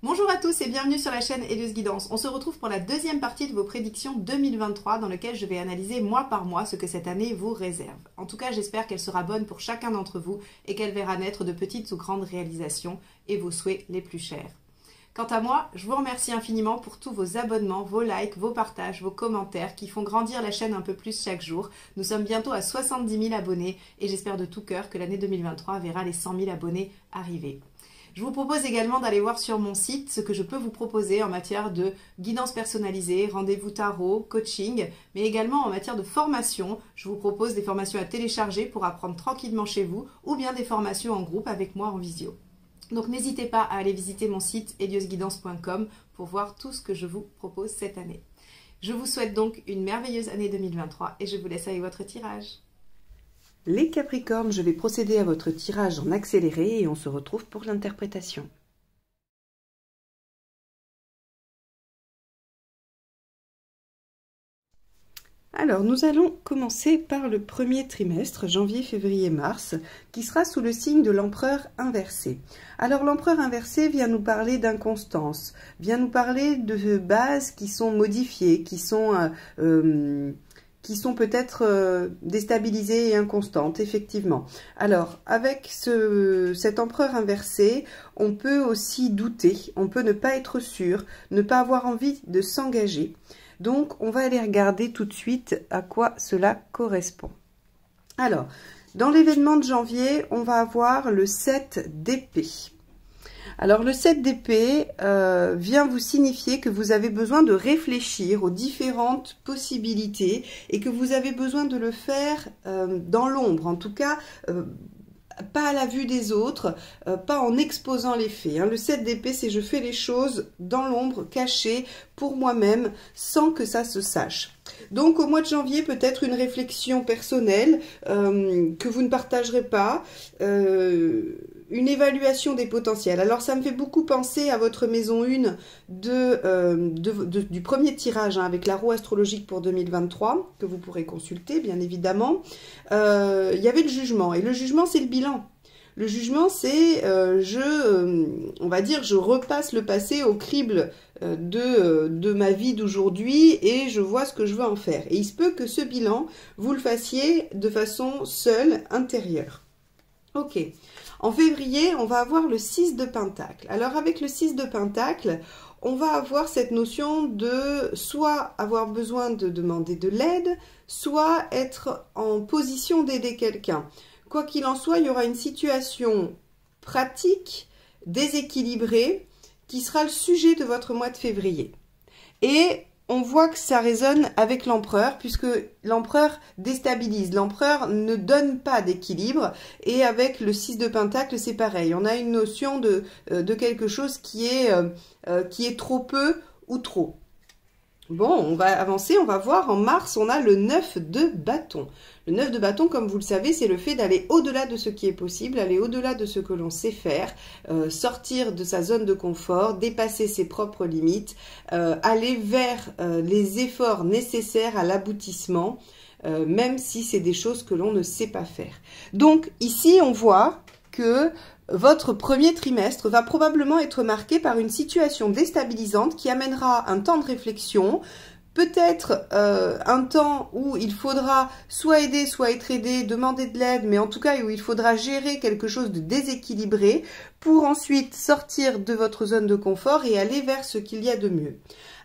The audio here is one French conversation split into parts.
Bonjour à tous et bienvenue sur la chaîne Hélios Guidance. On se retrouve pour la deuxième partie de vos prédictions 2023 dans laquelle je vais analyser mois par mois ce que cette année vous réserve. En tout cas, j'espère qu'elle sera bonne pour chacun d'entre vous et qu'elle verra naître de petites ou grandes réalisations et vos souhaits les plus chers. Quant à moi, je vous remercie infiniment pour tous vos abonnements, vos likes, vos partages, vos commentaires qui font grandir la chaîne un peu plus chaque jour. Nous sommes bientôt à 70 000 abonnés et j'espère de tout cœur que l'année 2023 verra les 100 000 abonnés arriver. Je vous propose également d'aller voir sur mon site ce que je peux vous proposer en matière de guidance personnalisée, rendez-vous tarot, coaching, mais également en matière de formation. Je vous propose des formations à télécharger pour apprendre tranquillement chez vous ou bien des formations en groupe avec moi en visio. Donc n'hésitez pas à aller visiter mon site heliosguidance.com pour voir tout ce que je vous propose cette année. Je vous souhaite donc une merveilleuse année 2023 et je vous laisse avec votre tirage. Les Capricornes, je vais procéder à votre tirage en accéléré et on se retrouve pour l'interprétation. Alors, nous allons commencer par le premier trimestre, janvier, février, mars, qui sera sous le signe de l'empereur inversé. Alors, l'empereur inversé vient nous parler d'inconstance, vient nous parler de bases qui sont modifiées, qui sont peut-être déstabilisées et inconstantes, effectivement. Alors, avec cet empereur inversé, on peut aussi douter, on peut ne pas être sûr, ne pas avoir envie de s'engager. Donc, on va aller regarder tout de suite à quoi cela correspond. Alors, dans l'événement de janvier, on va avoir le 7 d'épée. Alors, le 7 d'épée vient vous signifier que vous avez besoin de réfléchir aux différentes possibilités et que vous avez besoin de le faire dans l'ombre, en tout cas pas à la vue des autres, pas en exposant les faits. Le 7 d'épée, c'est je fais les choses dans l'ombre, cachées, pour moi-même, sans que ça se sache. Donc au mois de janvier, peut-être une réflexion personnelle que vous ne partagerez pas, une évaluation des potentiels. Alors ça me fait beaucoup penser à votre maison 1 du premier tirage avec la roue astrologique pour 2023, que vous pourrez consulter bien évidemment. Il y avait le jugement, et le jugement c'est le bilan. Le jugement c'est, on va dire, je repasse le passé au crible de ma vie d'aujourd'hui et je vois ce que je veux en faire. Et il se peut que ce bilan, vous le fassiez de façon seule, intérieure. Ok. En février, on va avoir le 6 de Pentacle. Alors avec le 6 de Pentacle, on va avoir cette notion de soit avoir besoin de demander de l'aide, soit être en position d'aider quelqu'un. Quoi qu'il en soit, il y aura une situation pratique, déséquilibrée, qui sera le sujet de votre mois de février. Et on voit que ça résonne avec l'empereur, puisque l'empereur déstabilise. L'empereur ne donne pas d'équilibre. Et avec le 6 de Pentacle, c'est pareil. On a une notion de quelque chose qui est trop peu ou trop. Bon, on va avancer, on va voir. En mars, on a le 9 de bâton. Le 9 de bâton, comme vous le savez, c'est le fait d'aller au-delà de ce qui est possible, aller au-delà de ce que l'on sait faire, sortir de sa zone de confort, dépasser ses propres limites, aller vers les efforts nécessaires à l'aboutissement, même si c'est des choses que l'on ne sait pas faire. Donc, ici, on voit que votre premier trimestre va probablement être marqué par une situation déstabilisante qui amènera un temps de réflexion, peut-être un temps où il faudra soit aider, soit être aidé, demander de l'aide, mais en tout cas où il faudra gérer quelque chose de déséquilibré pour ensuite sortir de votre zone de confort et aller vers ce qu'il y a de mieux.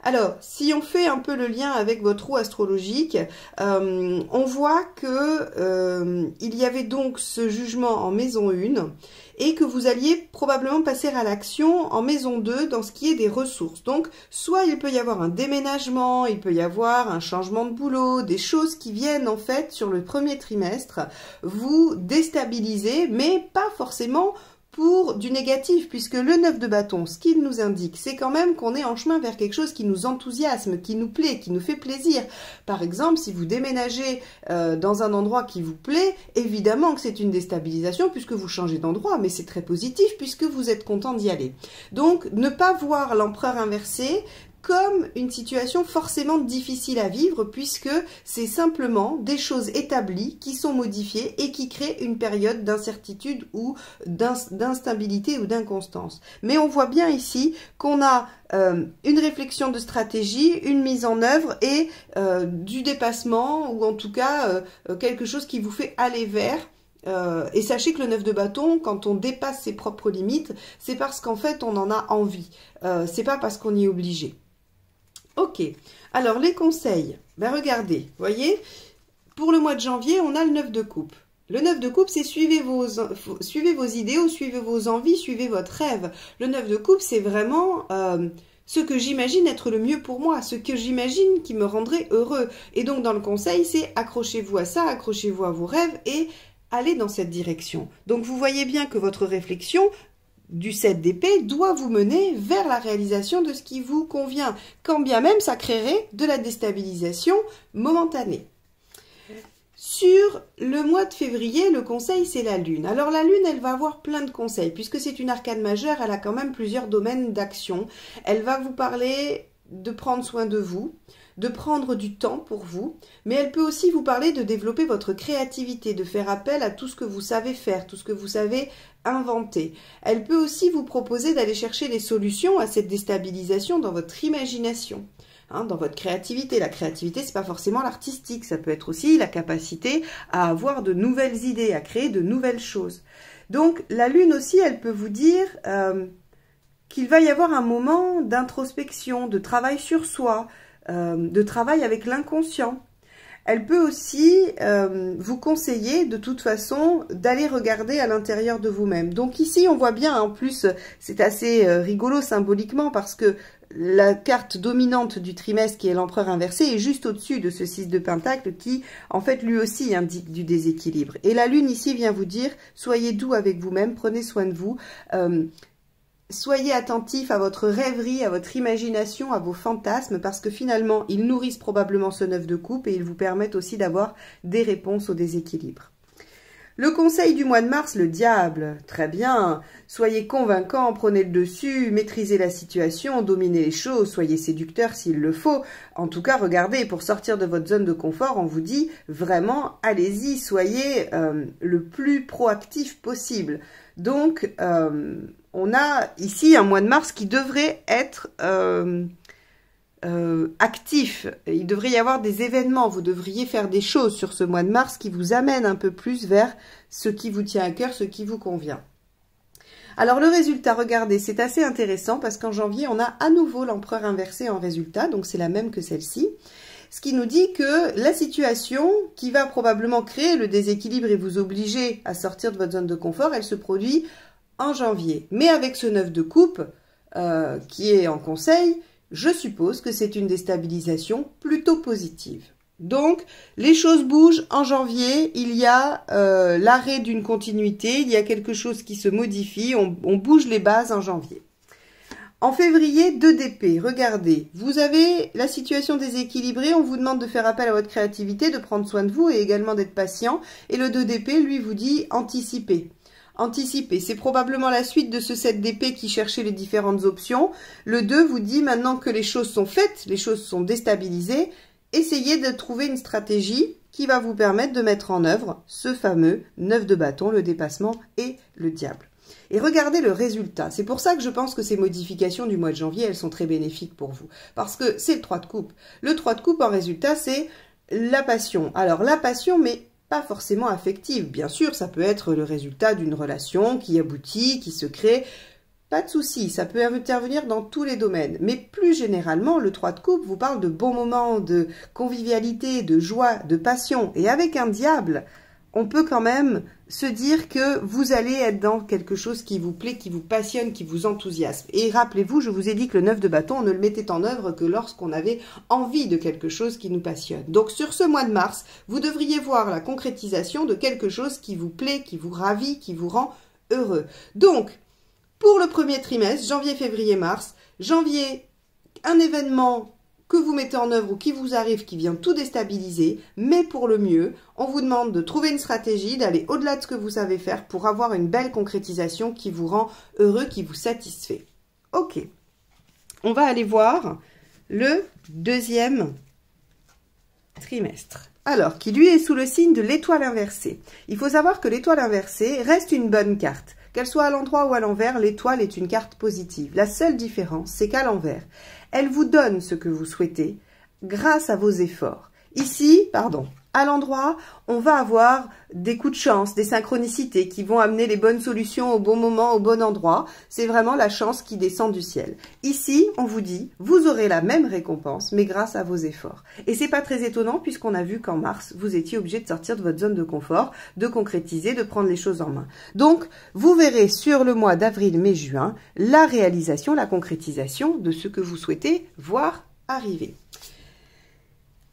Alors, si on fait un peu le lien avec votre roue astrologique, on voit que il y avait donc ce jugement en maison 1 et que vous alliez probablement passer à l'action en maison 2 dans ce qui est des ressources. Donc, soit il peut y avoir un déménagement, il peut y avoir un changement de boulot, des choses qui viennent en fait sur le premier trimestre vous déstabiliser, mais pas forcément pour du négatif, puisque le 9 de bâton, ce qu'il nous indique, c'est quand même qu'on est en chemin vers quelque chose qui nous enthousiasme, qui nous plaît, qui nous fait plaisir. Par exemple, si vous déménagez dans un endroit qui vous plaît, évidemment que c'est une déstabilisation puisque vous changez d'endroit, mais c'est très positif puisque vous êtes content d'y aller. Donc, ne pas voir l'empereur inversé comme une situation forcément difficile à vivre, puisque c'est simplement des choses établies qui sont modifiées et qui créent une période d'incertitude ou d'instabilité ou d'inconstance. Mais on voit bien ici qu'on a une réflexion de stratégie, une mise en œuvre et du dépassement, ou en tout cas quelque chose qui vous fait aller vers. Et sachez que le 9 de bâton, quand on dépasse ses propres limites, c'est parce qu'en fait on en a envie. C'est pas parce qu'on y est obligé. Ok, alors les conseils, ben regardez, voyez, pour le mois de janvier, on a le 9 de coupe. Le 9 de coupe, c'est suivez vos idéaux, suivez vos envies, suivez votre rêve. Le 9 de coupe, c'est vraiment ce que j'imagine être le mieux pour moi, ce que j'imagine qui me rendrait heureux. Et donc dans le conseil, c'est accrochez-vous à ça, accrochez-vous à vos rêves et allez dans cette direction. Donc vous voyez bien que votre réflexion du 7 d'épée doit vous mener vers la réalisation de ce qui vous convient, quand bien même ça créerait de la déstabilisation momentanée. Sur le mois de février, le conseil, c'est la Lune. Alors la Lune, elle va avoir plein de conseils, puisque c'est une arcane majeure, elle a quand même plusieurs domaines d'action. Elle va vous parler de prendre soin de vous, de prendre du temps pour vous, mais elle peut aussi vous parler de développer votre créativité, de faire appel à tout ce que vous savez faire, tout ce que vous savez inventer. Elle peut aussi vous proposer d'aller chercher des solutions à cette déstabilisation dans votre imagination, hein, dans votre créativité. La créativité, c'est pas forcément l'artistique, ça peut être aussi la capacité à avoir de nouvelles idées, à créer de nouvelles choses. Donc la Lune aussi, elle peut vous dire qu'il va y avoir un moment d'introspection, de travail sur soi, de travail avec l'inconscient. Elle peut aussi vous conseiller de toute façon d'aller regarder à l'intérieur de vous-même. Donc ici on voit bien, en plus c'est assez rigolo symboliquement parce que la carte dominante du trimestre qui est l'empereur inversé est juste au-dessus de ce 6 de pentacle qui en fait lui aussi indique du déséquilibre. Et la Lune ici vient vous dire soyez doux avec vous-même, prenez soin de vous. Soyez attentif à votre rêverie, à votre imagination, à vos fantasmes, parce que finalement, ils nourrissent probablement ce 9 de coupe et ils vous permettent aussi d'avoir des réponses au déséquilibre. Le conseil du mois de mars, le diable. Très bien. Soyez convaincant, prenez le dessus, maîtrisez la situation, dominez les choses, soyez séducteur s'il le faut. En tout cas, regardez, pour sortir de votre zone de confort, on vous dit vraiment, allez-y, soyez le plus proactif possible. Donc, on a ici un mois de mars qui devrait être actif. Il devrait y avoir des événements. Vous devriez faire des choses sur ce mois de mars qui vous amènent un peu plus vers ce qui vous tient à cœur, ce qui vous convient. Alors le résultat, regardez, c'est assez intéressant parce qu'en janvier, on a à nouveau l'empereur inversé en résultat. Donc c'est la même que celle-ci. Ce qui nous dit que la situation qui va probablement créer le déséquilibre et vous obliger à sortir de votre zone de confort, elle se produit en janvier. Mais avec ce 9 de coupe qui est en conseil, je suppose que c'est une déstabilisation plutôt positive. Donc, les choses bougent en janvier, il y a l'arrêt d'une continuité, il y a quelque chose qui se modifie, on bouge les bases en janvier. En février, 2 d'épée, regardez, vous avez la situation déséquilibrée, on vous demande de faire appel à votre créativité, de prendre soin de vous et également d'être patient. Et le 2 d'épée, lui, vous dit anticiper. Anticiper, c'est probablement la suite de ce 7 d'épée qui cherchait les différentes options. Le 2 vous dit maintenant que les choses sont faites, les choses sont déstabilisées, essayez de trouver une stratégie qui va vous permettre de mettre en œuvre ce fameux 9 de bâton, le dépassement et le diable. Et regardez le résultat. C'est pour ça que je pense que ces modifications du mois de janvier, elles sont très bénéfiques pour vous. Parce que c'est le 3 de coupe. Le 3 de coupe, en résultat, c'est la passion. Alors, la passion, mais pas forcément affective. Bien sûr, ça peut être le résultat d'une relation qui aboutit, qui se crée. Pas de souci, ça peut intervenir dans tous les domaines. Mais plus généralement, le 3 de coupe vous parle de bons moments, de convivialité, de joie, de passion. Et avec un diable, on peut quand même se dire que vous allez être dans quelque chose qui vous plaît, qui vous passionne, qui vous enthousiasme. Et rappelez-vous, je vous ai dit que le 9 de bâton, on ne le mettait en œuvre que lorsqu'on avait envie de quelque chose qui nous passionne. Donc sur ce mois de mars, vous devriez voir la concrétisation de quelque chose qui vous plaît, qui vous ravit, qui vous rend heureux. Donc, pour le premier trimestre, janvier, février, mars, janvier, un événement que vous mettez en œuvre ou qui vous arrive, qui vient tout déstabiliser, mais pour le mieux, on vous demande de trouver une stratégie, d'aller au-delà de ce que vous savez faire pour avoir une belle concrétisation qui vous rend heureux, qui vous satisfait. Ok, on va aller voir le deuxième trimestre. Alors, qui lui est sous le signe de l'étoile inversée. Il faut savoir que l'étoile inversée reste une bonne carte. Qu'elle soit à l'endroit ou à l'envers, l'étoile est une carte positive. La seule différence, c'est qu'à l'envers, elle vous donne ce que vous souhaitez grâce à vos efforts. Ici, à l'endroit, on va avoir des coups de chance, des synchronicités qui vont amener les bonnes solutions au bon moment, au bon endroit. C'est vraiment la chance qui descend du ciel. Ici, on vous dit, vous aurez la même récompense, mais grâce à vos efforts. Et c'est pas très étonnant puisqu'on a vu qu'en mars, vous étiez obligé de sortir de votre zone de confort, de concrétiser, de prendre les choses en main. Donc, vous verrez sur le mois d'avril, mai, juin, la réalisation, la concrétisation de ce que vous souhaitez voir arriver.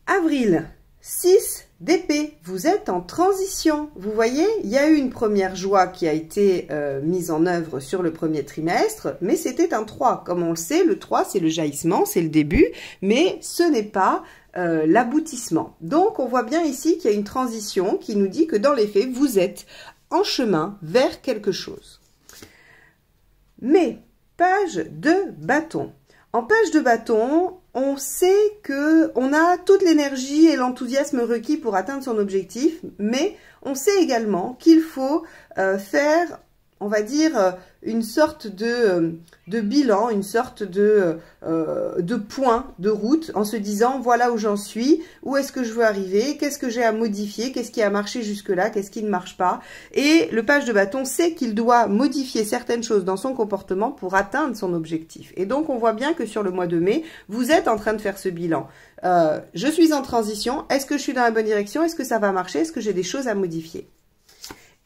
Avril, 6 d'épée, vous êtes en transition. Vous voyez, il y a eu une première joie qui a été mise en œuvre sur le premier trimestre, mais c'était un 3. Comme on le sait, le 3, c'est le jaillissement, c'est le début, mais ce n'est pas l'aboutissement. Donc, on voit bien ici qu'il y a une transition qui nous dit que dans les faits, vous êtes en chemin vers quelque chose. Mais, page de bâton. En page de bâton, on sait qu'on a toute l'énergie et l'enthousiasme requis pour atteindre son objectif, mais on sait également qu'il faut faire, on va dire, une sorte de bilan, une sorte de point de route en se disant voilà où j'en suis, où est-ce que je veux arriver, qu'est-ce que j'ai à modifier, qu'est-ce qui a marché jusque-là, qu'est-ce qui ne marche pas. Et le page de bâton sait qu'il doit modifier certaines choses dans son comportement pour atteindre son objectif. Et donc on voit bien que sur le mois de mai, vous êtes en train de faire ce bilan. Je suis en transition, est-ce que je suis dans la bonne direction, est-ce que ça va marcher, est-ce que j'ai des choses à modifier.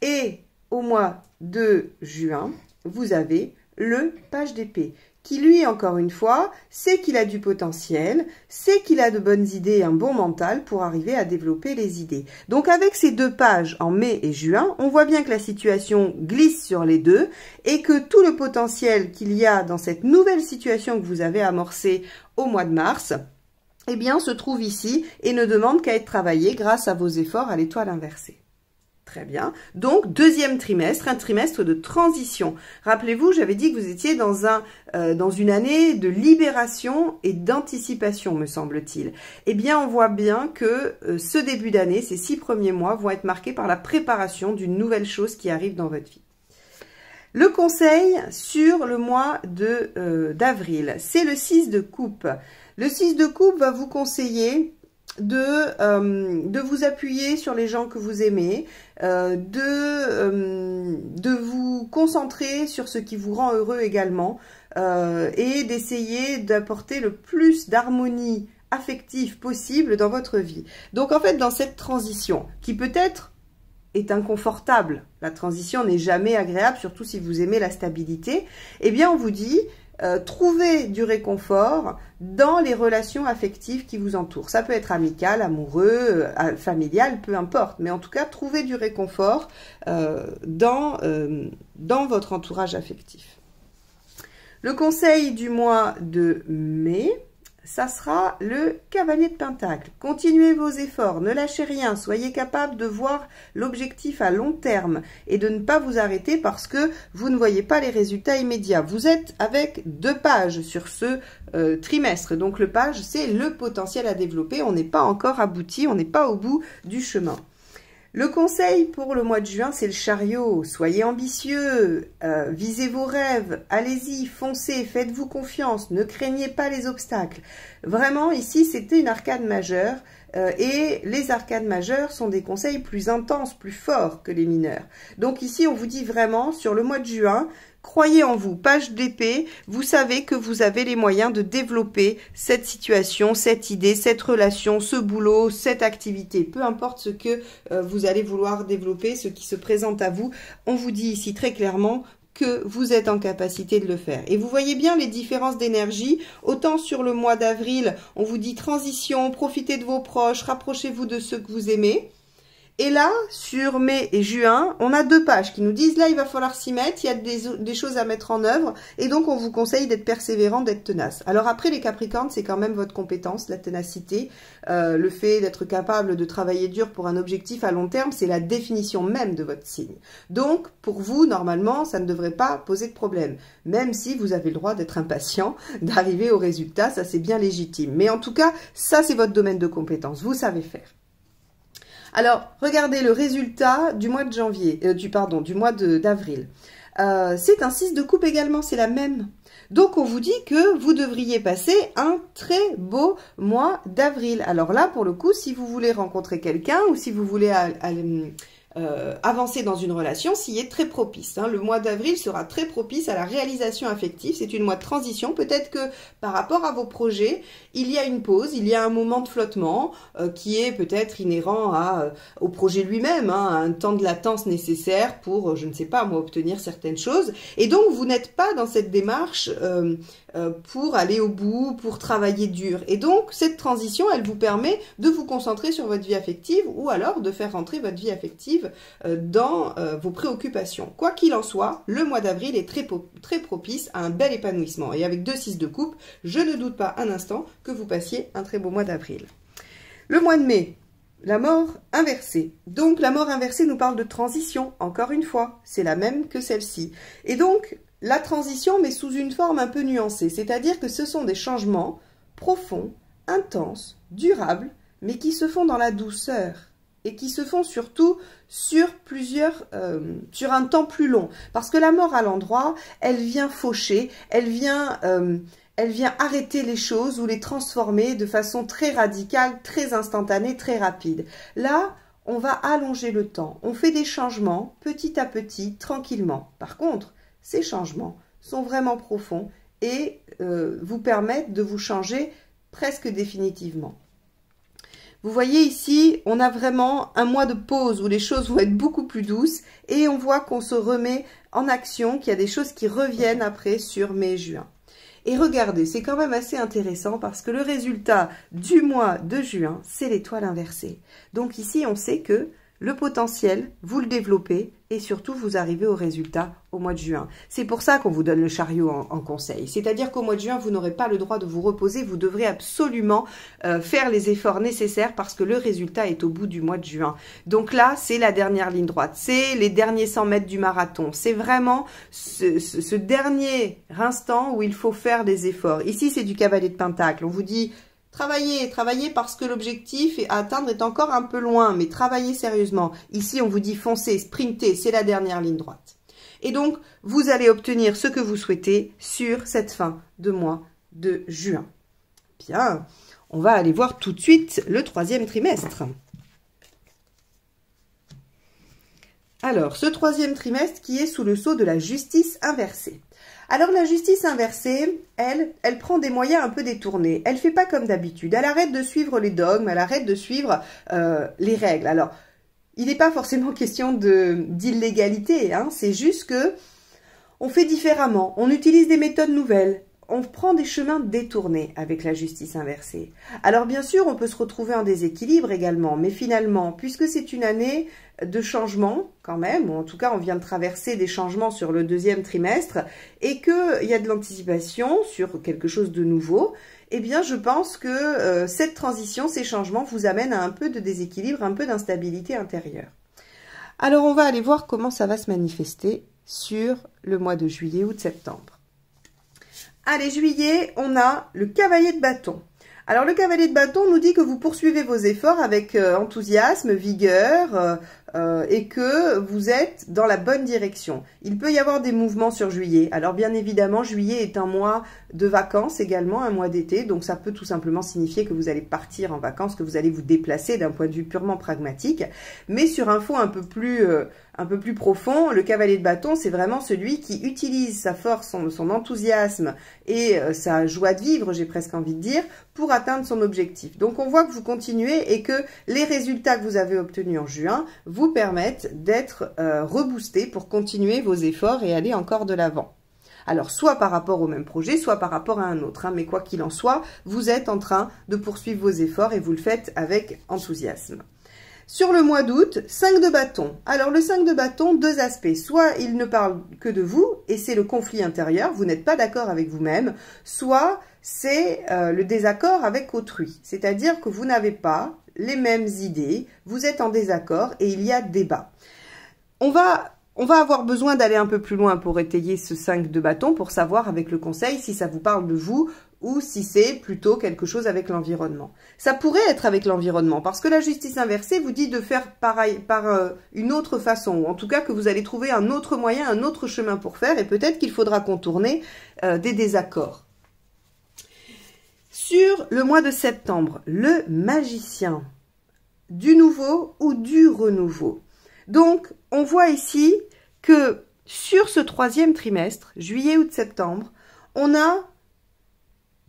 Et au mois de juin, vous avez le page d'épée, qui lui, encore une fois, sait qu'il a du potentiel, sait qu'il a de bonnes idées et un bon mental pour arriver à développer les idées. Donc avec ces deux pages en mai et juin, on voit bien que la situation glisse sur les deux et que tout le potentiel qu'il y a dans cette nouvelle situation que vous avez amorcée au mois de mars, eh bien, se trouve ici et ne demande qu'à être travaillé grâce à vos efforts à l'étoile inversée. Très bien. Donc, deuxième trimestre, un trimestre de transition. Rappelez-vous, j'avais dit que vous étiez dans une année de libération et d'anticipation, me semble-t-il. Eh bien, on voit bien que ce début d'année, ces 6 premiers mois, vont être marqués par la préparation d'une nouvelle chose qui arrive dans votre vie. Le conseil sur le mois d'avril, c'est le 6 de coupe. Le 6 de coupe va vous conseiller de vous appuyer sur les gens que vous aimez, de vous concentrer sur ce qui vous rend heureux également et d'essayer d'apporter le plus d'harmonie affective possible dans votre vie. Donc en fait, dans cette transition, qui peut-être est inconfortable, la transition n'est jamais agréable, surtout si vous aimez la stabilité, eh bien on vous dit... trouvez du réconfort dans les relations affectives qui vous entourent. Ça peut être amical, amoureux, familial, peu importe. Mais en tout cas, trouvez du réconfort dans votre entourage affectif. Le conseil du mois de mai, ça sera le cavalier de Pentacle. Continuez vos efforts, ne lâchez rien, soyez capable de voir l'objectif à long terme et de ne pas vous arrêter parce que vous ne voyez pas les résultats immédiats. Vous êtes avec 2 pages sur ce trimestre, donc le page, c'est le potentiel à développer. On n'est pas encore abouti, on n'est pas au bout du chemin. Le conseil pour le mois de juin, c'est le chariot. Soyez ambitieux, visez vos rêves, allez-y, foncez, faites-vous confiance, ne craignez pas les obstacles. Vraiment, ici, c'était une arcane majeure et les arcanes majeures sont des conseils plus intenses, plus forts que les mineurs. Donc ici, on vous dit vraiment, sur le mois de juin, croyez en vous, page d'épée, vous savez que vous avez les moyens de développer cette situation, cette idée, cette relation, ce boulot, cette activité. Peu importe ce que vous allez vouloir développer, ce qui se présente à vous, on vous dit ici très clairement que vous êtes en capacité de le faire. Et vous voyez bien les différences d'énergie. Autant sur le mois d'avril, on vous dit transition, profitez de vos proches, rapprochez-vous de ceux que vous aimez. Et là, sur mai et juin, on a 2 pages qui nous disent là, il va falloir s'y mettre, il y a des choses à mettre en œuvre, et donc on vous conseille d'être persévérant, d'être tenace. Alors après, les Capricornes, c'est quand même votre compétence, la ténacité, le fait d'être capable de travailler dur pour un objectif à long terme, c'est la définition même de votre signe. Donc, pour vous, normalement, ça ne devrait pas poser de problème, même si vous avez le droit d'être impatient, d'arriver au résultat, ça c'est bien légitime. Mais en tout cas, ça c'est votre domaine de compétence, vous savez faire. Alors, regardez le résultat du mois de janvier, du mois d'avril. C'est un 6 de coupe également, c'est la même. Donc, on vous dit que vous devriez passer un très beau mois d'avril. Alors là, pour le coup, si vous voulez rencontrer quelqu'un ou si vous voulez avancer dans une relation, s'y est très propice. Hein. Le mois d'avril sera très propice à la réalisation affective. C'est une mois de transition. Peut-être que par rapport à vos projets, il y a une pause, il y a un moment de flottement qui est peut-être inhérent au projet lui-même, hein, un temps de latence nécessaire pour, je ne sais pas, moi, obtenir certaines choses. Et donc, vous n'êtes pas dans cette démarche pour aller au bout, pour travailler dur. Et donc, cette transition, elle vous permet de vous concentrer sur votre vie affective ou alors de faire rentrer votre vie affective dans vos préoccupations. Quoi qu'il en soit, le mois d'avril est très propice à un bel épanouissement. Et avec 2 6 de coupe, je ne doute pas un instant que vous passiez un très beau mois d'avril. Le mois de mai, la mort inversée. Donc, la mort inversée nous parle de transition, encore une fois. C'est la même que celle-ci. Et donc, la transition, mais sous une forme un peu nuancée. C'est-à-dire que ce sont des changements profonds, intenses, durables, mais qui se font dans la douceur. Et qui se font surtout sur un temps plus long. Parce que la mort à l'endroit, elle vient faucher, elle vient arrêter les choses ou les transformer de façon très radicale, très instantanée, très rapide. Là, on va allonger le temps. On fait des changements petit à petit, tranquillement. Par contre, ces changements sont vraiment profonds et vous permettent de vous changer presque définitivement. Vous voyez ici, on a vraiment un mois de pause où les choses vont être beaucoup plus douces et on voit qu'on se remet en action, qu'il y a des choses qui reviennent après sur mai et juin. Et regardez, c'est quand même assez intéressant parce que le résultat du mois de juin, c'est l'étoile inversée. Donc ici, on sait que le potentiel, vous le développez et surtout, vous arrivez au résultat au mois de juin. C'est pour ça qu'on vous donne le chariot en conseil. C'est-à-dire qu'au mois de juin, vous n'aurez pas le droit de vous reposer. Vous devrez absolument faire les efforts nécessaires parce que le résultat est au bout du mois de juin. Donc là, c'est la dernière ligne droite. C'est les derniers 100 mètres du marathon. C'est vraiment ce dernier instant où il faut faire des efforts. Ici, c'est du cavalier de Pentacle. On vous dit... Travaillez parce que l'objectif à atteindre est encore un peu loin, mais travaillez sérieusement. Ici, on vous dit foncez, sprintez, c'est la dernière ligne droite. Et donc, vous allez obtenir ce que vous souhaitez sur cette fin de mois de juin. Bien, on va aller voir tout de suite le 3e trimestre. Alors, ce 3e trimestre qui est sous le sceau de la justice inversée. Alors, la justice inversée, elle prend des moyens un peu détournés. Elle ne fait pas comme d'habitude. Elle arrête de suivre les dogmes, elle arrête de suivre les règles. Alors, il n'est pas forcément question d'illégalité, hein. C'est juste que on fait différemment. On utilise des méthodes nouvelles. On prend des chemins détournés avec la justice inversée. Alors, bien sûr, on peut se retrouver en déséquilibre également. Mais finalement, puisque c'est une année de changement quand même, ou en tout cas on vient de traverser des changements sur le 2e trimestre et qu'il y a de l'anticipation sur quelque chose de nouveau, eh bien je pense que cette transition, ces changements vous amènent à un peu de déséquilibre, un peu d'instabilité intérieure. Alors on va aller voir comment ça va se manifester sur le mois de juillet ou de septembre. Allez, juillet, on a le cavalier de bâton. Alors, le cavalier de bâton nous dit que vous poursuivez vos efforts avec enthousiasme, vigueur et que vous êtes dans la bonne direction. Il peut y avoir des mouvements sur juillet. Alors, bien évidemment, juillet est un mois de vacances également, un mois d'été. Donc, ça peut tout simplement signifier que vous allez partir en vacances, que vous allez vous déplacer d'un point de vue purement pragmatique. Mais sur un fond un peu plus profond, le cavalier de bâton, c'est vraiment celui qui utilise sa force, son enthousiasme et sa joie de vivre, j'ai presque envie de dire, pour atteindre son objectif. Donc, on voit que vous continuez et que les résultats que vous avez obtenus en juin vous permettent d'être reboostés pour continuer vos efforts et aller encore de l'avant. Alors, soit par rapport au même projet, soit par rapport à un autre. Hein, mais quoi qu'il en soit, vous êtes en train de poursuivre vos efforts et vous le faites avec enthousiasme. Sur le mois d'août, 5 de bâton. Alors le 5 de bâton, deux aspects. Soit il ne parle que de vous, et c'est le conflit intérieur, vous n'êtes pas d'accord avec vous-même, soit c'est le désaccord avec autrui. C'est-à-dire que vous n'avez pas les mêmes idées, vous êtes en désaccord et il y a débat. On va avoir besoin d'aller un peu plus loin pour étayer ce 5 de bâton, pour savoir avec le conseil si ça vous parle de vous ou si c'est plutôt quelque chose avec l'environnement. Ça pourrait être avec l'environnement, parce que la justice inversée vous dit de faire pareil, par une autre façon, ou en tout cas que vous allez trouver un autre moyen, un autre chemin pour faire, et peut-être qu'il faudra contourner des désaccords. Sur le mois de septembre, le magicien, du nouveau ou du renouveau. Donc, on voit ici que sur ce troisième trimestre, juillet, août, septembre, on a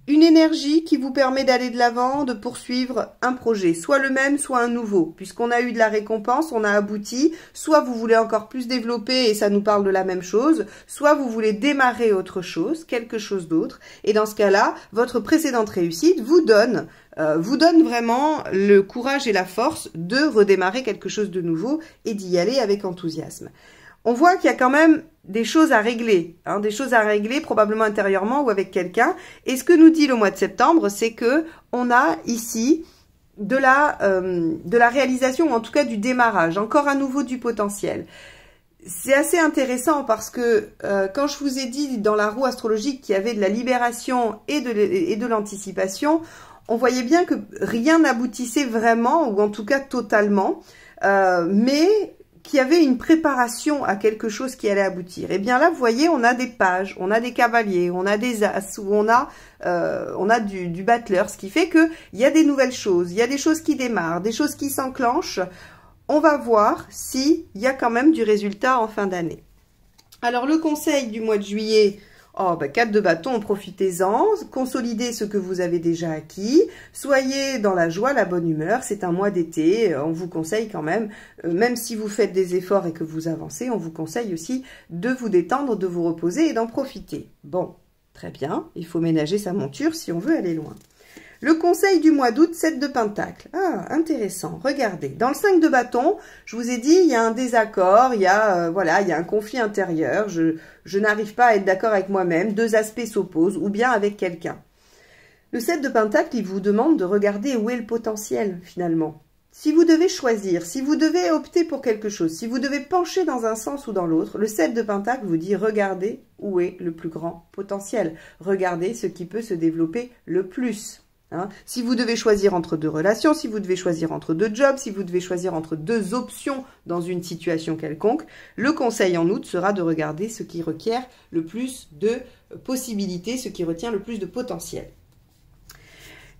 une énergie qui vous permet d'aller de l'avant, de poursuivre un projet, soit le même, soit un nouveau, puisqu'on a eu de la récompense, on a abouti, soit vous voulez encore plus développer et ça nous parle de la même chose, soit vous voulez démarrer autre chose, quelque chose d'autre, et dans ce cas-là, votre précédente réussite vous donne vraiment le courage et la force de redémarrer quelque chose de nouveau et d'y aller avec enthousiasme. On voit qu'il y a quand même des choses à régler, des choses à régler probablement intérieurement ou avec quelqu'un. Et ce que nous dit le mois de septembre, c'est que on a ici de la réalisation, ou en tout cas du démarrage, encore à nouveau du potentiel. C'est assez intéressant parce que quand je vous ai dit dans la roue astrologique qu'il y avait de la libération et de l'anticipation, on voyait bien que rien n'aboutissait vraiment, ou en tout cas totalement, mais qu'il y avait une préparation à quelque chose qui allait aboutir. Et bien là, vous voyez, on a des pages, on a des cavaliers, on a des as, ou on a du battleur, ce qui fait qu'il y a des nouvelles choses, il y a des choses qui démarrent, des choses qui s'enclenchent. On va voir s'il y a quand même du résultat en fin d'année. Alors, le conseil du mois de juillet, 4 de bâton, profitez-en, consolidez ce que vous avez déjà acquis, soyez dans la joie, la bonne humeur, c'est un mois d'été, on vous conseille quand même si vous faites des efforts et que vous avancez, on vous conseille aussi de vous détendre, de vous reposer et d'en profiter. Bon, très bien, il faut ménager sa monture si on veut aller loin. Le conseil du mois d'août, 7 de pentacle. Ah, intéressant. Regardez, dans le 5 de bâton, je vous ai dit, il y a un désaccord, il y a un conflit intérieur, je n'arrive pas à être d'accord avec moi-même, deux aspects s'opposent, ou bien avec quelqu'un. Le 7 de pentacle, il vous demande de regarder où est le potentiel, finalement. Si vous devez choisir, si vous devez opter pour quelque chose, si vous devez pencher dans un sens ou dans l'autre, le 7 de pentacle vous dit, regardez où est le plus grand potentiel. Regardez ce qui peut se développer le plus. Si vous devez choisir entre deux relations, si vous devez choisir entre deux jobs, si vous devez choisir entre deux options dans une situation quelconque, le conseil en août sera de regarder ce qui requiert le plus de possibilités, ce qui retient le plus de potentiel.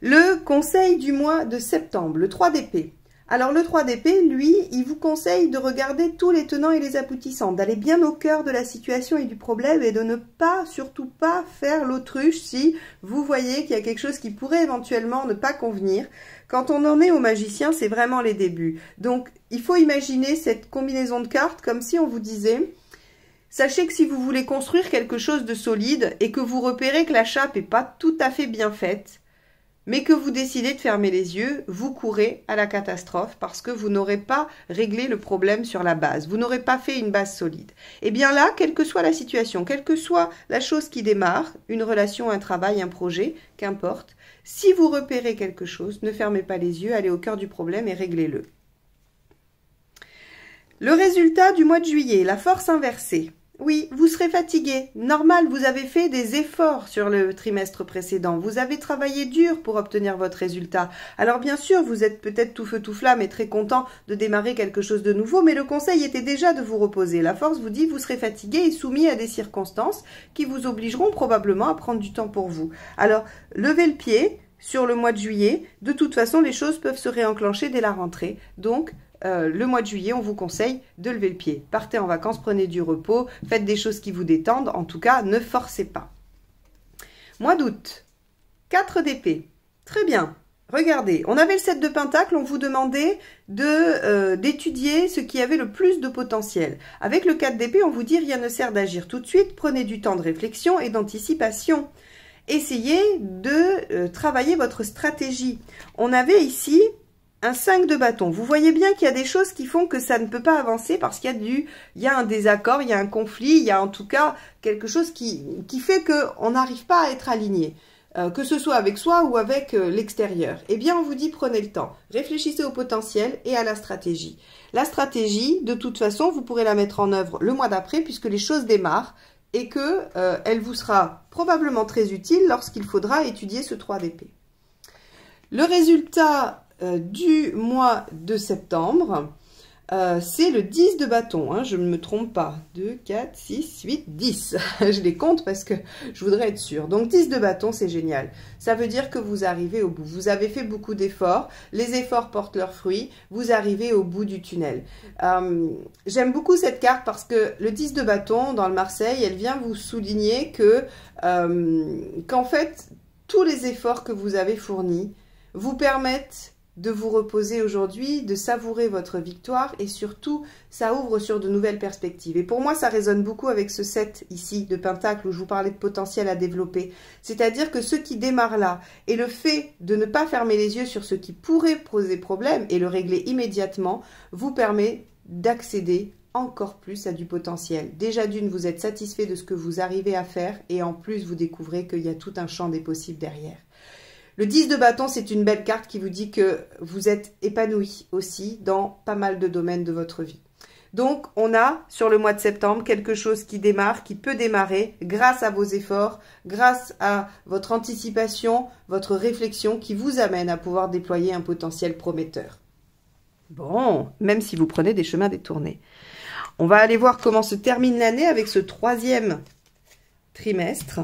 Le conseil du mois de septembre, le 3 d'épée. Alors le 3 d'épée, lui, il vous conseille de regarder tous les tenants et les aboutissants, d'aller bien au cœur de la situation et du problème et de ne pas, surtout pas, faire l'autruche si vous voyez qu'il y a quelque chose qui pourrait éventuellement ne pas convenir. Quand on en est au magicien, c'est vraiment les débuts. Donc il faut imaginer cette combinaison de cartes comme si on vous disait... Sachez que si vous voulez construire quelque chose de solide et que vous repérez que la chape n'est pas tout à fait bien faite, mais que vous décidez de fermer les yeux, vous courez à la catastrophe parce que vous n'aurez pas réglé le problème sur la base. Vous n'aurez pas fait une base solide. Et bien là, quelle que soit la situation, quelle que soit la chose qui démarre, une relation, un travail, un projet, qu'importe, si vous repérez quelque chose, ne fermez pas les yeux, allez au cœur du problème et réglez-le. Le résultat du mois de juillet, la force inversée. Oui, vous serez fatigué. Normal, vous avez fait des efforts sur le trimestre précédent. Vous avez travaillé dur pour obtenir votre résultat. Alors bien sûr, vous êtes peut-être tout feu tout flamme et très content de démarrer quelque chose de nouveau, mais le conseil était déjà de vous reposer. La force vous dit, vous serez fatigué et soumis à des circonstances qui vous obligeront probablement à prendre du temps pour vous. Alors, levez le pied sur le mois de juillet. De toute façon, les choses peuvent se réenclencher dès la rentrée. Donc, le mois de juillet, on vous conseille de lever le pied. Partez en vacances, prenez du repos, faites des choses qui vous détendent. En tout cas, ne forcez pas. Mois d'août, 4 d'épée. Très bien. Regardez, on avait le 7 de pentacle, on vous demandait d'étudier ce qui avait le plus de potentiel. Avec le 4 d'épée, on vous dit rien ne sert d'agir tout de suite, prenez du temps de réflexion et d'anticipation. Essayez de travailler votre stratégie. On avait ici un 5 de bâton. Vous voyez bien qu'il y a des choses qui font que ça ne peut pas avancer parce qu'il y a un désaccord, il y a un conflit, il y a en tout cas quelque chose qui fait qu'on n'arrive pas à être aligné. Que ce soit avec soi ou avec l'extérieur. Eh bien, on vous dit prenez le temps. Réfléchissez au potentiel et à la stratégie. La stratégie, de toute façon, vous pourrez la mettre en œuvre le mois d'après puisque les choses démarrent et que elle vous sera probablement très utile lorsqu'il faudra étudier ce 3 d'épée. Le résultat du mois de septembre, c'est le 10 de bâton, hein, je ne me trompe pas. 2, 4, 6, 8, 10. Je les compte parce que je voudrais être sûre. Donc 10 de bâton, c'est génial. Ça veut dire que vous arrivez au bout. Vous avez fait beaucoup d'efforts. Les efforts portent leurs fruits. Vous arrivez au bout du tunnel. J'aime beaucoup cette carte parce que le 10 de bâton, dans le Marseille, elle vient vous souligner que qu'en fait, tous les efforts que vous avez fournis vous permettent de vous reposer aujourd'hui, de savourer votre victoire et surtout, ça ouvre sur de nouvelles perspectives. Et pour moi, ça résonne beaucoup avec ce 7 ici de Pentacle où je vous parlais de potentiel à développer. C'est-à-dire que ce qui démarre là et le fait de ne pas fermer les yeux sur ce qui pourrait poser problème et le régler immédiatement vous permet d'accéder encore plus à du potentiel. Déjà d'une, vous êtes satisfait de ce que vous arrivez à faire et en plus, vous découvrez qu'il y a tout un champ des possibles derrière. Le 10 de bâton, c'est une belle carte qui vous dit que vous êtes épanoui aussi dans pas mal de domaines de votre vie. Donc, on a sur le mois de septembre quelque chose qui démarre, qui peut démarrer grâce à vos efforts, grâce à votre anticipation, votre réflexion qui vous amène à pouvoir déployer un potentiel prometteur. Bon, même si vous prenez des chemins détournés. On va aller voir comment se termine l'année avec ce 3e trimestre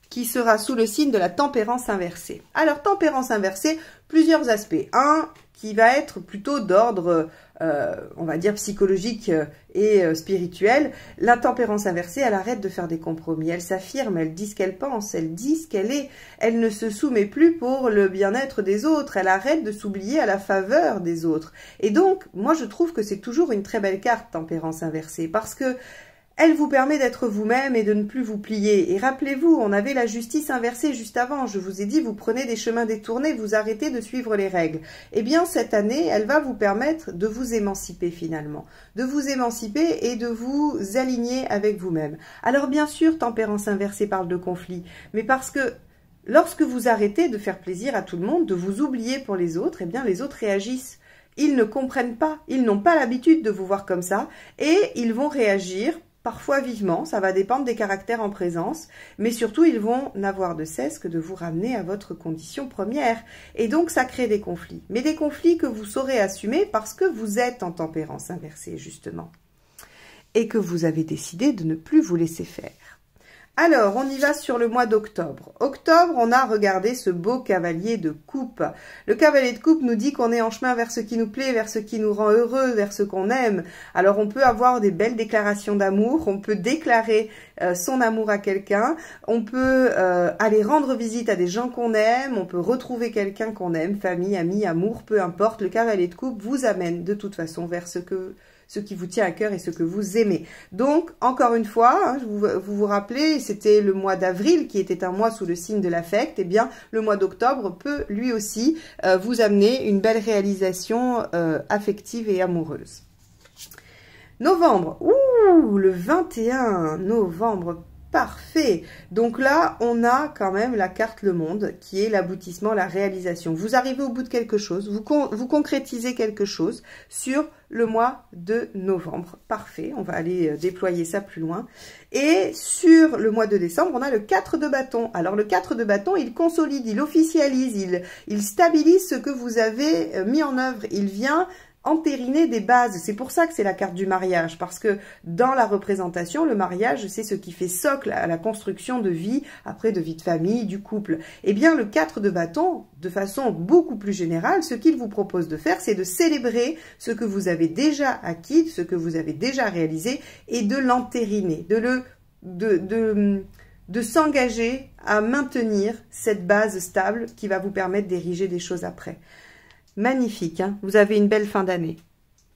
qui sera sous le signe de la tempérance inversée. Alors, tempérance inversée, plusieurs aspects. Un qui va être plutôt d'ordre, on va dire, psychologique et spirituel. La tempérance inversée, elle arrête de faire des compromis. Elle s'affirme, elle dit ce qu'elle pense, elle dit ce qu'elle est. Elle ne se soumet plus pour le bien-être des autres. Elle arrête de s'oublier à la faveur des autres. Et donc, moi, je trouve que c'est toujours une très belle carte, tempérance inversée, parce que elle vous permet d'être vous-même et de ne plus vous plier. Et rappelez-vous, on avait la justice inversée juste avant. Je vous ai dit, vous prenez des chemins détournés, vous arrêtez de suivre les règles. Eh bien, cette année, elle va vous permettre de vous émanciper finalement. De vous émanciper et de vous aligner avec vous-même. Alors bien sûr, tempérance inversée parle de conflit. Mais parce que lorsque vous arrêtez de faire plaisir à tout le monde, de vous oublier pour les autres, eh bien les autres réagissent. Ils ne comprennent pas, ils n'ont pas l'habitude de vous voir comme ça et ils vont réagir parfois vivement, ça va dépendre des caractères en présence, mais surtout ils vont n'avoir de cesse que de vous ramener à votre condition première. Et donc ça crée des conflits. Mais des conflits que vous saurez assumer parce que vous êtes en tempérance inversée justement. Et que vous avez décidé de ne plus vous laisser faire. Alors, on y va sur le mois d'octobre. Octobre, on a regardé ce beau cavalier de coupe. Le cavalier de coupe nous dit qu'on est en chemin vers ce qui nous plaît, vers ce qui nous rend heureux, vers ce qu'on aime. Alors, on peut avoir des belles déclarations d'amour, on peut déclarer son amour à quelqu'un, on peut aller rendre visite à des gens qu'on aime, on peut retrouver quelqu'un qu'on aime, famille, amis, amour, peu importe. Le cavalier de coupe vous amène de toute façon vers ce qui vous tient à cœur et ce que vous aimez. Donc, encore une fois, hein, vous rappelez, c'était le mois d'avril qui était un mois sous le signe de l'affect. Eh bien, le mois d'octobre peut lui aussi vous amener une belle réalisation affective et amoureuse. Novembre, le 21 novembre, parfait. Donc là, on a quand même la carte Le Monde qui est l'aboutissement, la réalisation. Vous arrivez au bout de quelque chose, vous concrétisez quelque chose sur le mois de novembre. Parfait, on va aller déployer ça plus loin. Et sur le mois de décembre, on a le 4 de bâton. Alors le 4 de bâton, il consolide, il officialise, il stabilise ce que vous avez mis en œuvre. Il vient entériner des bases. C'est pour ça que c'est la carte du mariage, parce que dans la représentation, le mariage, c'est ce qui fait socle à la construction de vie, après de vie de famille, du couple. Eh bien, le 4 de bâton, de façon beaucoup plus générale, ce qu'il vous propose de faire, c'est de célébrer ce que vous avez déjà acquis, ce que vous avez déjà réalisé, et de l'entériner, de s'engager à maintenir cette base stable qui va vous permettre d'ériger des choses après. Magnifique, hein? Vous avez une belle fin d'année.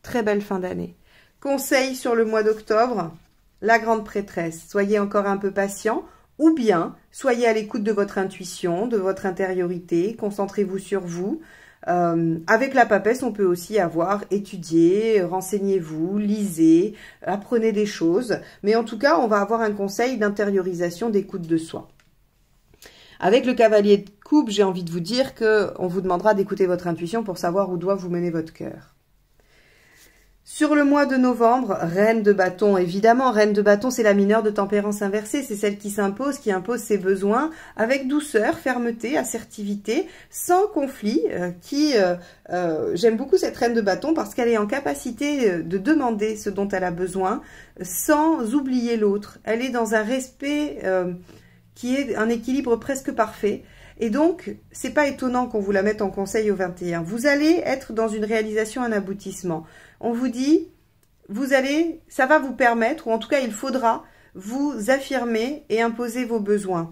Très belle fin d'année. Conseil sur le mois d'octobre, la grande prêtresse. Soyez encore un peu patient ou bien soyez à l'écoute de votre intuition, de votre intériorité. Concentrez-vous sur vous. Avec la papesse, on peut aussi avoir étudié, renseignez-vous, lisez, apprenez des choses. Mais en tout cas, on va avoir un conseil d'intériorisation, d'écoute de soi. Avec le cavalier de coupe, j'ai envie de vous dire qu'on vous demandera d'écouter votre intuition pour savoir où doit vous mener votre cœur. Sur le mois de novembre, reine de bâton, évidemment, reine de bâton, c'est la mineure de tempérance inversée, c'est celle qui s'impose, qui impose ses besoins avec douceur, fermeté, assertivité, sans conflit, j'aime beaucoup cette reine de bâton parce qu'elle est en capacité de demander ce dont elle a besoin sans oublier l'autre. Elle est dans un respect qui est un équilibre presque parfait. Et donc, c'est pas étonnant qu'on vous la mette en conseil au 21. Vous allez être dans une réalisation, un aboutissement. On vous dit, ça va vous permettre, ou en tout cas, il faudra vous affirmer et imposer vos besoins.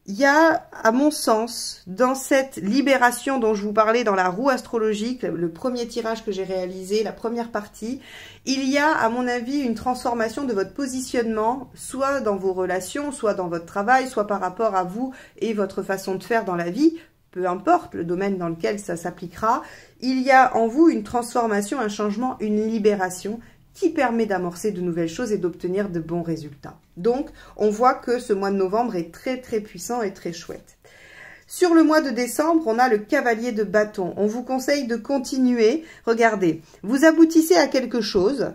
Il y a, à mon sens, dans cette libération dont je vous parlais dans la roue astrologique, le premier tirage que j'ai réalisé, la première partie, il y a, à mon avis, une transformation de votre positionnement, soit dans vos relations, soit dans votre travail, soit par rapport à vous et votre façon de faire dans la vie, peu importe le domaine dans lequel ça s'appliquera. Il y a en vous une transformation, un changement, une libération qui permet d'amorcer de nouvelles choses et d'obtenir de bons résultats. Donc, on voit que ce mois de novembre est très très puissant et très chouette. Sur le mois de décembre, on a le cavalier de bâton. On vous conseille de continuer. Regardez, vous aboutissez à quelque chose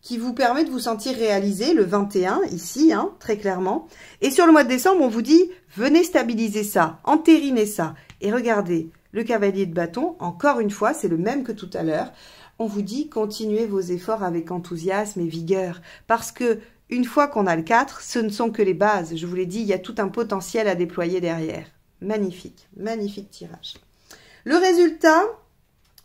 qui vous permet de vous sentir réalisé, le 21, ici, hein, très clairement. Et sur le mois de décembre, on vous dit, venez stabiliser ça, entériner ça. Et regardez, le cavalier de bâton, encore une fois, c'est le même que tout à l'heure. On vous dit, continuez vos efforts avec enthousiasme et vigueur. Parce que une fois qu'on a le 4, ce ne sont que les bases. Je vous l'ai dit, il y a tout un potentiel à déployer derrière. Magnifique, magnifique tirage. Le résultat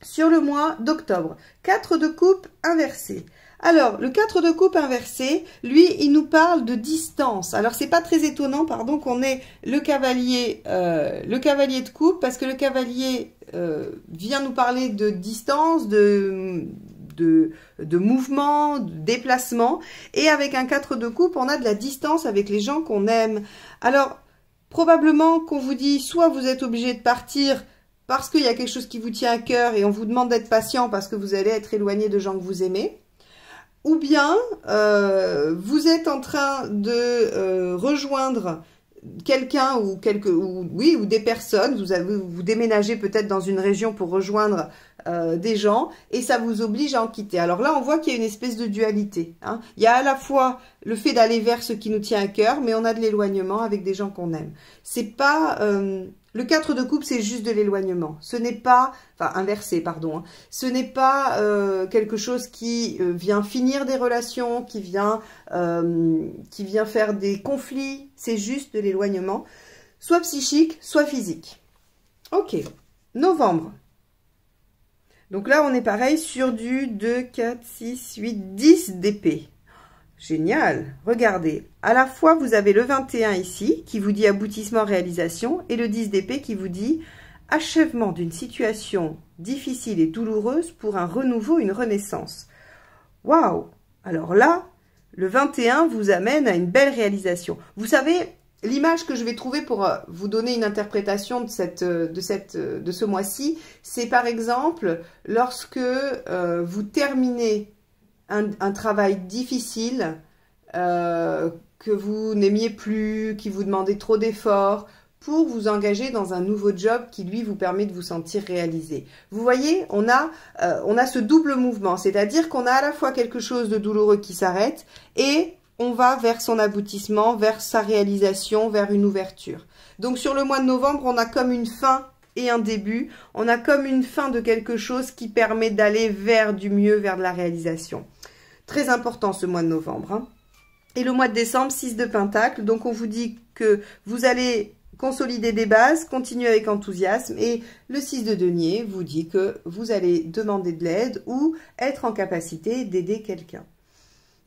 sur le mois d'octobre. 4 de coupe inversé. Alors, le 4 de coupe inversé, lui, il nous parle de distance. Alors, c'est pas très étonnant, pardon, qu'on ait le cavalier de coupe, parce que le cavalier vient nous parler de distance, de mouvement, de déplacement. Et avec un 4 de coupe, on a de la distance avec les gens qu'on aime. Alors, probablement qu'on vous dit, soit vous êtes obligé de partir parce qu'il y a quelque chose qui vous tient à cœur et on vous demande d'être patient parce que vous allez être éloigné de gens que vous aimez. Ou bien, vous êtes en train de rejoindre quelqu'un ou des personnes, vous déménagez peut-être dans une région pour rejoindre des gens et ça vous oblige à en quitter. Alors là, on voit qu'il y a une espèce de dualité. Hein. Il y a à la fois le fait d'aller vers ce qui nous tient à cœur, mais on a de l'éloignement avec des gens qu'on aime. C'est pas... le 4 de coupe, c'est juste de l'éloignement. Ce n'est pas... Enfin, inversé, pardon. Hein. Ce n'est pas quelque chose qui vient finir des relations, qui vient faire des conflits. C'est juste de l'éloignement, soit psychique, soit physique. Ok. Novembre. Donc là, on est pareil sur du 2, 4, 6, 8, 10 d'épée. Génial. Regardez. À la fois, vous avez le 21 ici, qui vous dit aboutissement, réalisation, et le 10 d'épée qui vous dit achèvement d'une situation difficile et douloureuse pour un renouveau, une renaissance. Waouh! Alors là, le 21 vous amène à une belle réalisation. Vous savez, l'image que je vais trouver pour vous donner une interprétation de ce mois-ci, c'est par exemple lorsque vous terminez un travail difficile, que vous n'aimiez plus, qui vous demandait trop d'efforts, pour vous engager dans un nouveau job qui, lui, vous permet de vous sentir réalisé. Vous voyez, on a ce double mouvement, c'est-à-dire qu'on a à la fois quelque chose de douloureux qui s'arrête et on va vers son aboutissement, vers sa réalisation, vers une ouverture. Donc sur le mois de novembre, on a comme une fin et un début, on a comme une fin de quelque chose qui permet d'aller vers du mieux, vers de la réalisation. Très important ce mois de novembre. Hein. Et le mois de décembre, 6 de Pentacle, donc on vous dit que vous allez consolider des bases, continuer avec enthousiasme, et le 6 de denier vous dit que vous allez demander de l'aide ou être en capacité d'aider quelqu'un.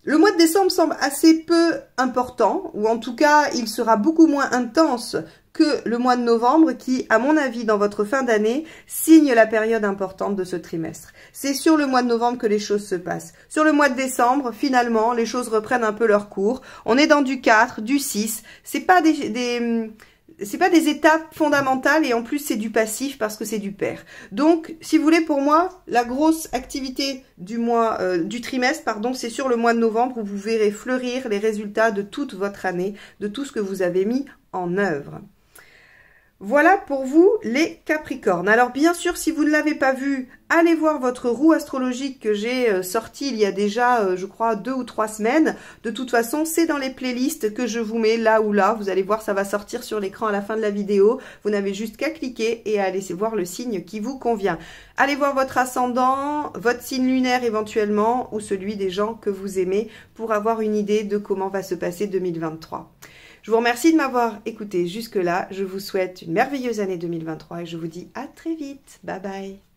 Le mois de décembre semble assez peu important, ou en tout cas, il sera beaucoup moins intense que le mois de novembre qui, à mon avis, dans votre fin d'année, signe la période importante de ce trimestre. C'est sur le mois de novembre que les choses se passent. Sur le mois de décembre, finalement, les choses reprennent un peu leur cours. On est dans du 4, du 6. C'est pas c'est pas des étapes fondamentales et en plus c'est du passif parce que c'est du pair. Donc, si vous voulez, pour moi, la grosse activité du mois, du trimestre, pardon, c'est sur le mois de novembre où vous verrez fleurir les résultats de toute votre année, de tout ce que vous avez mis en œuvre. Voilà pour vous les Capricornes. Alors bien sûr, si vous ne l'avez pas vu, allez voir votre roue astrologique que j'ai sortie il y a déjà, je crois, 2 ou 3 semaines. De toute façon, c'est dans les playlists que je vous mets là ou là. Vous allez voir, ça va sortir sur l'écran à la fin de la vidéo. Vous n'avez juste qu'à cliquer et à aller voir le signe qui vous convient. Allez voir votre ascendant, votre signe lunaire éventuellement, ou celui des gens que vous aimez pour avoir une idée de comment va se passer 2023. Je vous remercie de m'avoir écouté jusque-là. Je vous souhaite une merveilleuse année 2023 et je vous dis à très vite. Bye bye.